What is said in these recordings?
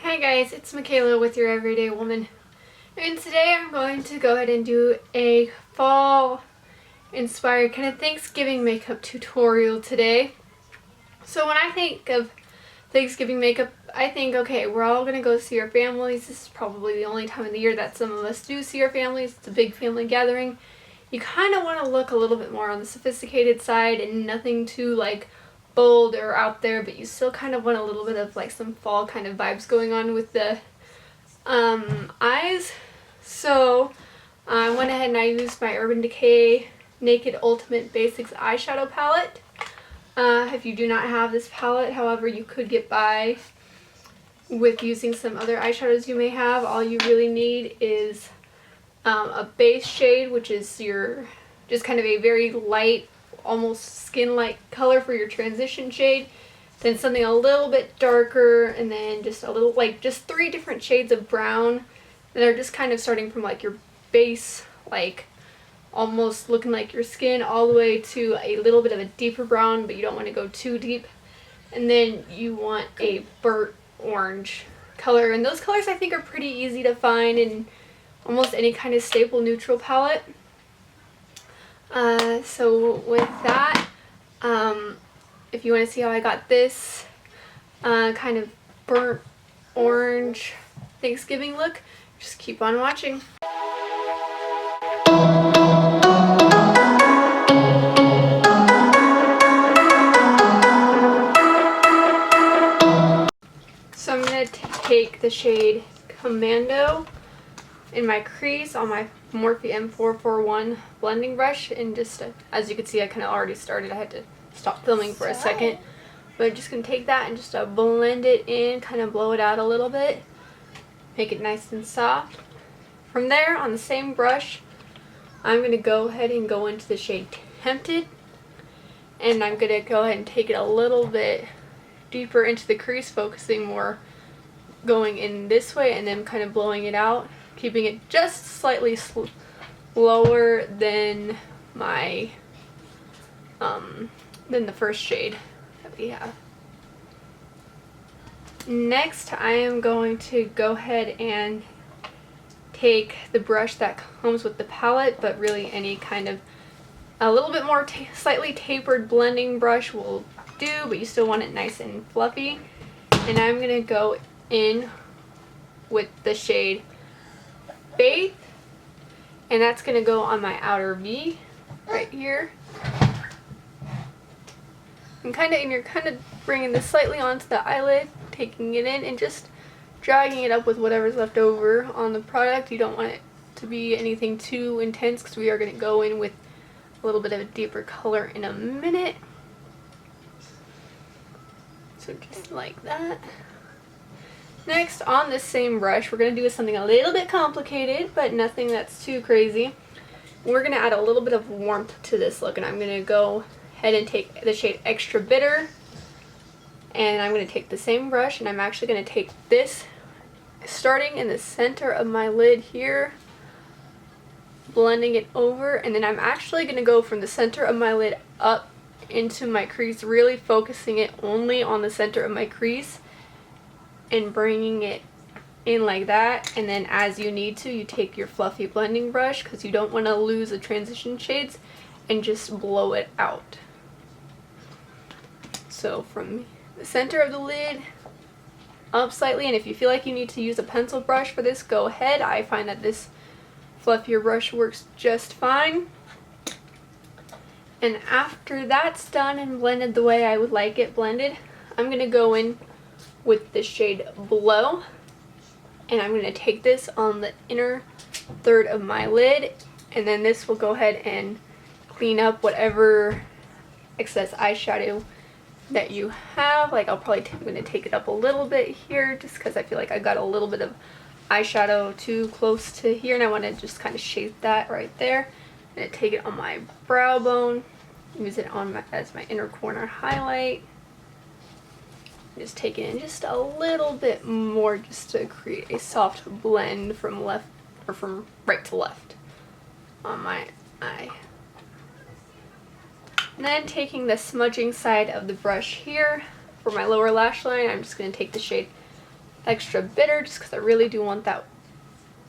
Hi guys, it's Michaela with your Everyday Woman, and today I'm going to go ahead and do a fall inspired kind of Thanksgiving makeup tutorial today. So when I think of Thanksgiving makeup, I think, okay, we're all going to go see our families. This is probably the only time of the year that some of us do see our families. It's a big family gathering. You kind of want to look a little bit more on the sophisticated side and nothing too like bold or out there, but you still kind of want a little bit of like some fall kind of vibes going on with the eyes. So I went ahead and I used my Urban Decay Naked Ultimate Basics eyeshadow palette. If you do not have this palette, however, you could get by with using some other eyeshadows you may have. All you really need is a base shade, which is your just kind of a very light, almost skin-like color for your transition shade, then something a little bit darker, and then just a little, like just 3 different shades of brown that are just kind of starting from like your base, like almost looking like your skin, all the way to a little bit of a deeper brown, but you don't want to go too deep. And then you want a burnt orange color, and those colors I think are pretty easy to find in almost any kind of staple neutral palette. So with that, if you want to see how I got this kind of burnt orange Thanksgiving look, just keep on watching. So I'm going to take the shade Commando in my crease on my Morphe M441 blending brush, and just as you can see, I kind of already started. I had to stop filming for a second, but I'm just going to take that and just blend it in, kind of blow it out a little bit, make it nice and soft. From there, on the same brush, I'm going to go ahead and go into the shade Tempted, and I'm going to go ahead and take it a little bit deeper into the crease, focusing more going in this way and then kind of blowing it out, keeping it just slightly lower than my than the first shade that we have. Next, I am going to go ahead and take the brush that comes with the palette, but really any kind of a little bit more slightly tapered blending brush will do, but you still want it nice and fluffy. And I'm gonna go in with the shade Faith, and that's going to go on my outer V right here. And you're kind of bringing this slightly onto the eyelid, taking it in and just dragging it up with whatever's left over on the product. You don't want it to be anything too intense because we are going to go in with a little bit of a deeper color in a minute. So just like that. Next, on this same brush, we're going to do something a little bit complicated, but nothing that's too crazy. We're going to add a little bit of warmth to this look, and I'm going to go ahead and take the shade Extra Bitter, and I'm going to take the same brush, and I'm actually going to take this, starting in the center of my lid here, blending it over, and then I'm actually going to go from the center of my lid up into my crease, really focusing it only on the center of my crease, and bringing it in like that. And then as you need to, you take your fluffy blending brush, because you don't want to lose the transition shades, and just blow it out. So from the center of the lid up slightly, and if you feel like you need to use a pencil brush for this, go ahead. I find that this fluffier brush works just fine. And after that's done and blended the way I would like it blended, I'm going to go in with the shade Blow, and I'm going to take this on the inner third of my lid, and then this will go ahead and clean up whatever excess eyeshadow that you have. Like I'm going to take it up a little bit here, just because I feel like I got a little bit of eyeshadow too close to here, and I want to just kind of shape that right there. I'm going to take it on my brow bone, use it on as my inner corner highlight. Just take it in just a little bit more, just to create a soft blend from left, or from right to left on my eye. And then taking the smudging side of the brush here for my lower lash line, I'm just going to take the shade extra bitter just because I really do want that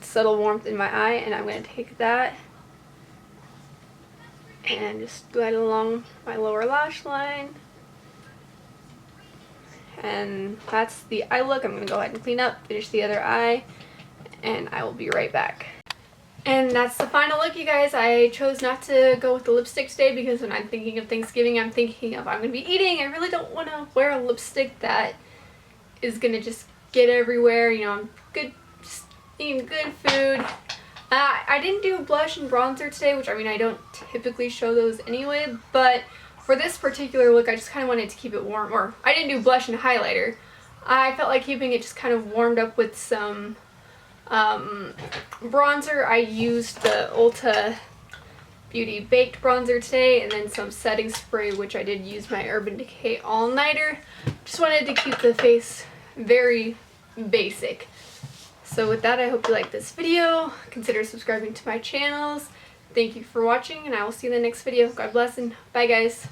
subtle warmth in my eye. And I'm going to take that and just glide along my lower lash line. And that's the eye look. I'm going to go ahead and clean up, finish the other eye, and I will be right back. And that's the final look, you guys. I chose not to go with the lipstick today because when I'm thinking of Thanksgiving, I'm thinking of I'm going to be eating. I really don't want to wear a lipstick that is going to just get everywhere. You know, I'm good, just eating good food. I didn't do blush and bronzer today, which I mean, I don't typically show those anyway, but for this particular look, I just kind of wanted to keep it warm. Or I didn't do blush and highlighter. I felt like keeping it just kind of warmed up with some bronzer. I used the Ulta Beauty Baked Bronzer today, and then some setting spray, which I did use my Urban Decay All Nighter. Just wanted to keep the face very basic. So with that, I hope you liked this video. Consider subscribing to my channels. Thank you for watching, and I will see you in the next video. God bless, and bye guys.